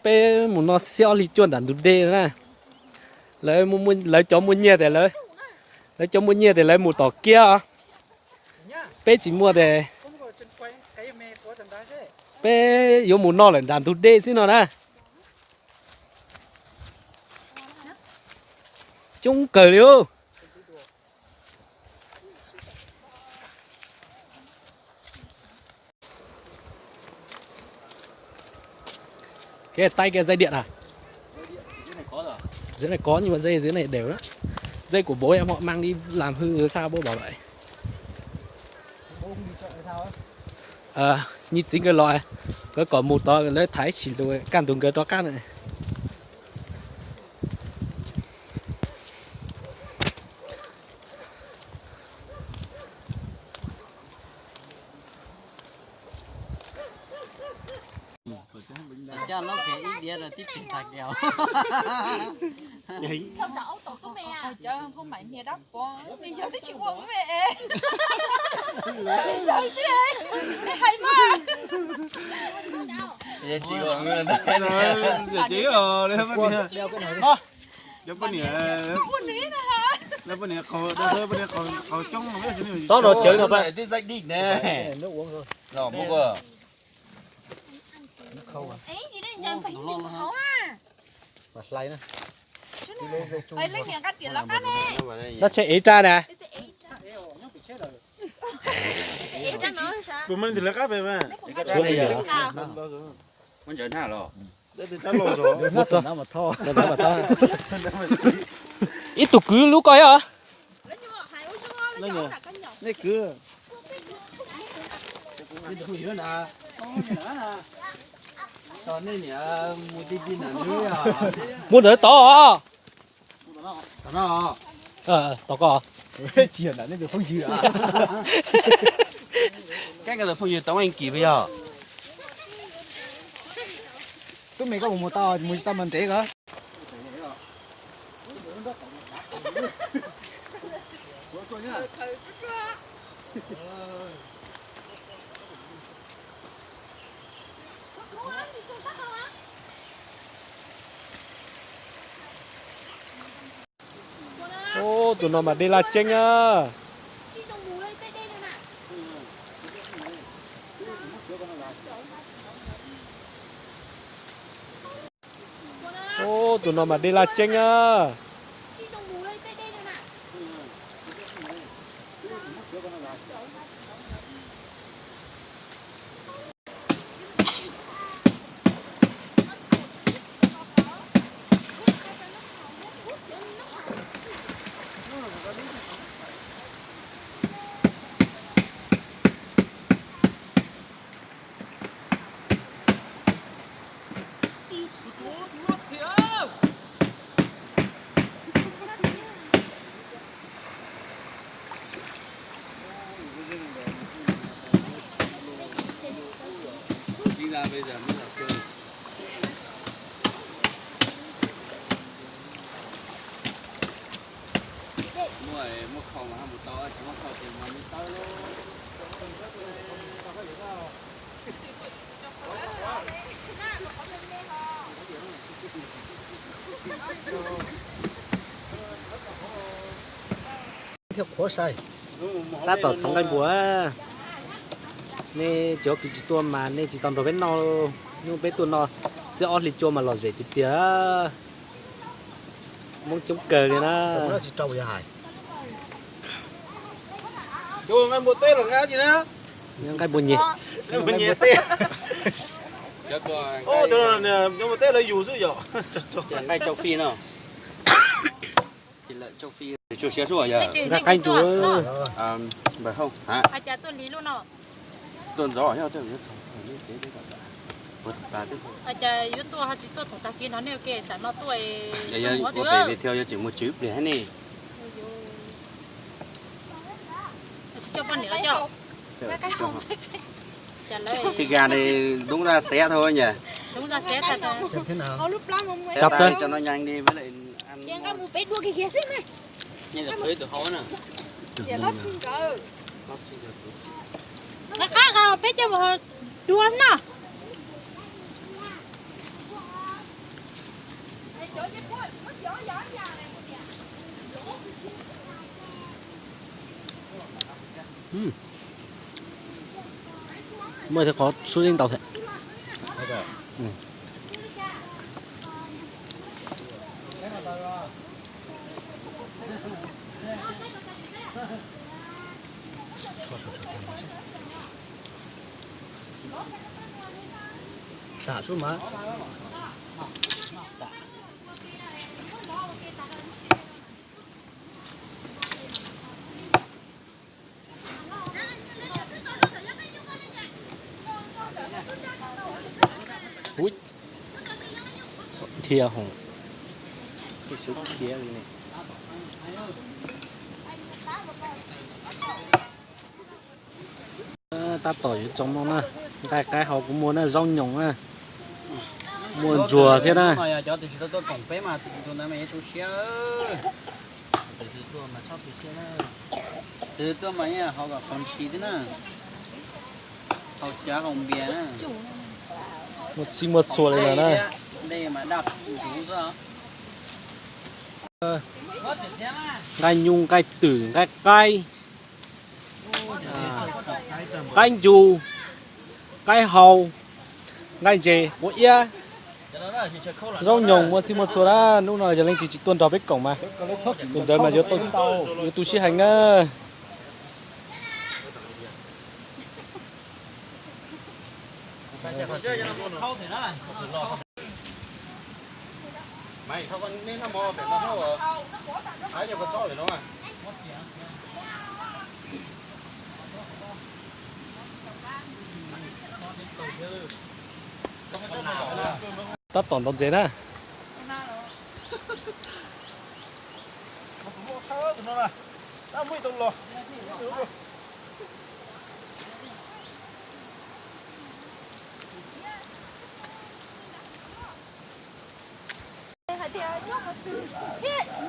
bé muốn nó xéo li chuồn đàn đục đê nè lấy cho mua nhẹ để lấy cho mua nhẹ để lấy một tỏ kia bé chỉ mua để bé yếu muốn nó là đàn đục đê xin nó nè chúng cởi liu cái tay cái dây điện à? Dưới này có nhưng mà dây dưới này đều đó. Dây của bố em họ mang đi làm hư rồi sao bố bảo vậy? Như chính cái loại có một to lấy thái chỉ được can tùng cái to cát này. Cho nó cái ý nghĩa là tiếp tiền sạc kèo. Sao cháu tổ của mẹ à? Trời không phải mẹ đắp quá. Bây giờ tôi chịu uống với mẹ. Bây giờ sẽ hay mà. Bây giờ chịu uống rồi đấy. Giờ chỉ rồi, đấy bên này. Đeo cái này đi. Giờ bên này. Buồn ní nè hả? Giờ bên này khẩu trong mà biết gì. Đó rồi chơi rồi bạn. Tí rách đi nè. Nước uống rồi. Rồi mua vừa. Ấy gì đây chẳng phải nhìn khó à? Mặt lấy nè. Ấy lấy miệng cắt tiền là cắt nè. Nó chạy ý ra nè. Ý cha nói sao? Của mình thì là cá về mà. Xuống bây giờ. Muốn chơi nào rồi? Đây thì trả lỗ rồi. Một rồi. Mà to. Ít tụ cứ lú coi hả? Lấy nhờ. Lấy cứ. Cho nên nhỉ, mua đi đi nào nữa à? Muốn đỡ to hả? Nó. To có. Tiền là nên được không dư à? Cái là phong nhiệt tống anh kỳ bây giờ. Tôi mình có một to mình trẻ cả. Ô, tụi nó mà đi là chênh á. Ô, tụi nó mà đi là chênh á. Đi ra bây giờ mới là chơi. Mua khẩu mà một to chỉ mua khẩu thì mà mới to luôn. Theo khó sai. Ta tỏ sống cái búa nè chỗ cái chỉ tua mà nè chỉ tầm đồ bên nó nhưng bên tuần nó sẽ ăn lịch chua mà lò dễ thì tía muốn chống cờ này Nó na chỉ trâu vậy hài. Chú ngay một tê là ngã gì nữa? những cái buồn nhỉ Em mình nhẹ tê. Cho tôi. Ô, cho nên nhưng mà tê là dù dữ dọ. Ngay châu Phi nào. Thịt lợn châu Phi. Chú xé xuống giờ. ra canh chú ơi. Phải không? Hả? À cha tôi lý luôn nó. Tuần gió nhau tuần nhất. Ta tức. À cha yếu tôi hay chỉ tôi thằng ta kia nó nêu kê chả nó tuổi. Giờ có về theo cho chỉ một chữ để hết nè. Cho con này cho. Thì gà này đúng ra xé thôi nhỉ. Đúng ra xé thật. Xem thế nào? Xé Chặt tay thôi. cho nó nhanh đi với lại ăn. Em có một bé đua kia xí này. Nhanh là tới từ hố nè. Dạ lót xin cờ. Nó cá gà bé cho một đua nè. mới thì có số linh tàu thế Thả xuống má. ui thìa hồng cái số thìa này ta tỏi trong nó nè cái họ cũng muốn là rau nhồng à muốn chùa thế nè Cho thì tôi còn bé mà tôi nói mày tôi xé. Từ tôi mà sao tôi xé nữa. Từ tôi mà nha họ gặp con chi thế nè. Họ chả còn bia nè. một xí một chùa này nè Đây mà đập đúng rồi. gai nhung gai tử gai cay gai dù gai hầu gai dê bố ia rau nhồng một xí một số đó lúc nào giờ lên chỉ tuần đào bếp cổng mà tuần đấy mà giờ tôi xí hành á Mày không có nên nó mò phải nó không à? Ai giờ có cho để nó à? ta tỏn tỏn dễ nè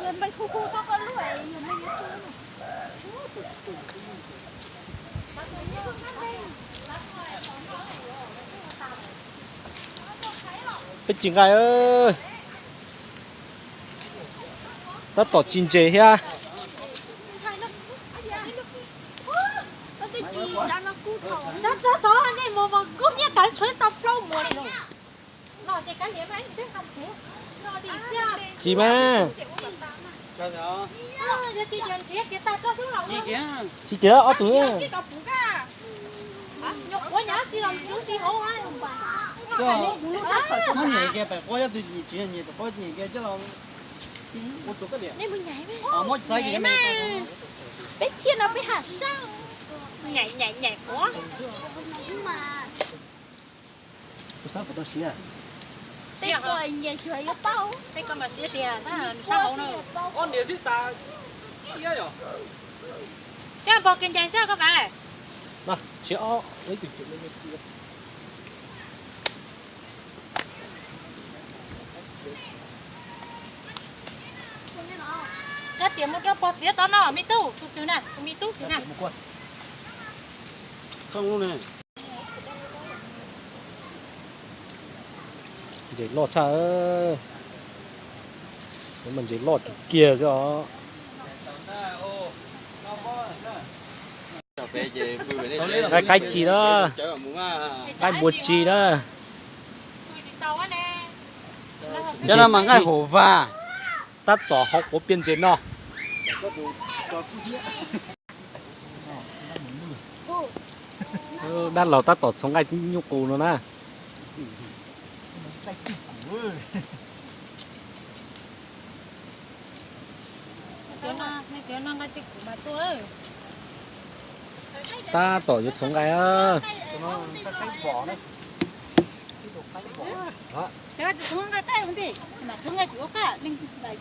Nhìn bên khu có lúa ấy, nhìn bên bên chính gai ơi ta tỏ chín dễ ha Nó số anh ấy mà cũng như cái chuối tập lâu một rồi. Nó thì cái điểm ấy biết không thế. Nó đi xa. chị mà Cho đó. Giờ thì chuyện chuyện cái ta có xuống lòng. Chi kìa. chị kia ở tuổi Cái cặp phụ ca. Nhục quá nhá, chỉ làm chú sĩ hổ á. Nó nhảy kia phải có tôi chuyện nhảy có nhảy kia chứ là một chút cái điểm. Nên mình nhảy với. Mỗi sai cái mày. Biết chiên nó biết hạt sao. Nhảy quá. Sao phải tôi xí à? Cái coi nhảy chuối yếu bao. Cái con mà xía tiền, nó là sao hổ nữa. con để giết ta kia rồi Cái bò kinh chạy sao các bạn? mà chị ó lấy từ chuyện lên Nó tiền một bò tía to nó mi tu, từ nè, mi tu từ nè. Không luôn này. để lọt cha ơi mình chỉ lọt cái kia cho cái cách gì đó cái bột gì đó Tàu á nè. Cho nó mà ngay hổ va. tắt tỏ học của biên chế nó đắt lẩu tắt tỏ sống ngay nhu cầu nó nè Cái nó ngay tích của bà tôi. ta tỏ cho sống ngay á 내가 정한 거 따는데 나 정한 거 까.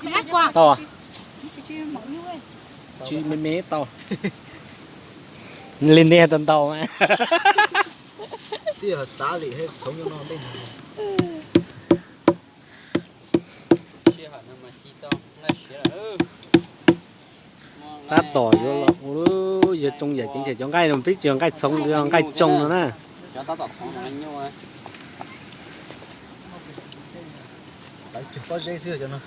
Mát quá. tỏ à 지금 먹는 거야. chứ mấy mé tàu lên đây tận tàu mà Tí là giá lì hết sống cho nó đây. Chia hẳn mà chi to, ngay xía là ta tỏ vô là giờ trong giờ chính thể cho ngay làm biết trường cái sống cho cái trồng nó nè cho tao tập sống anh nhau à. phải chụp có dây xưa cho nó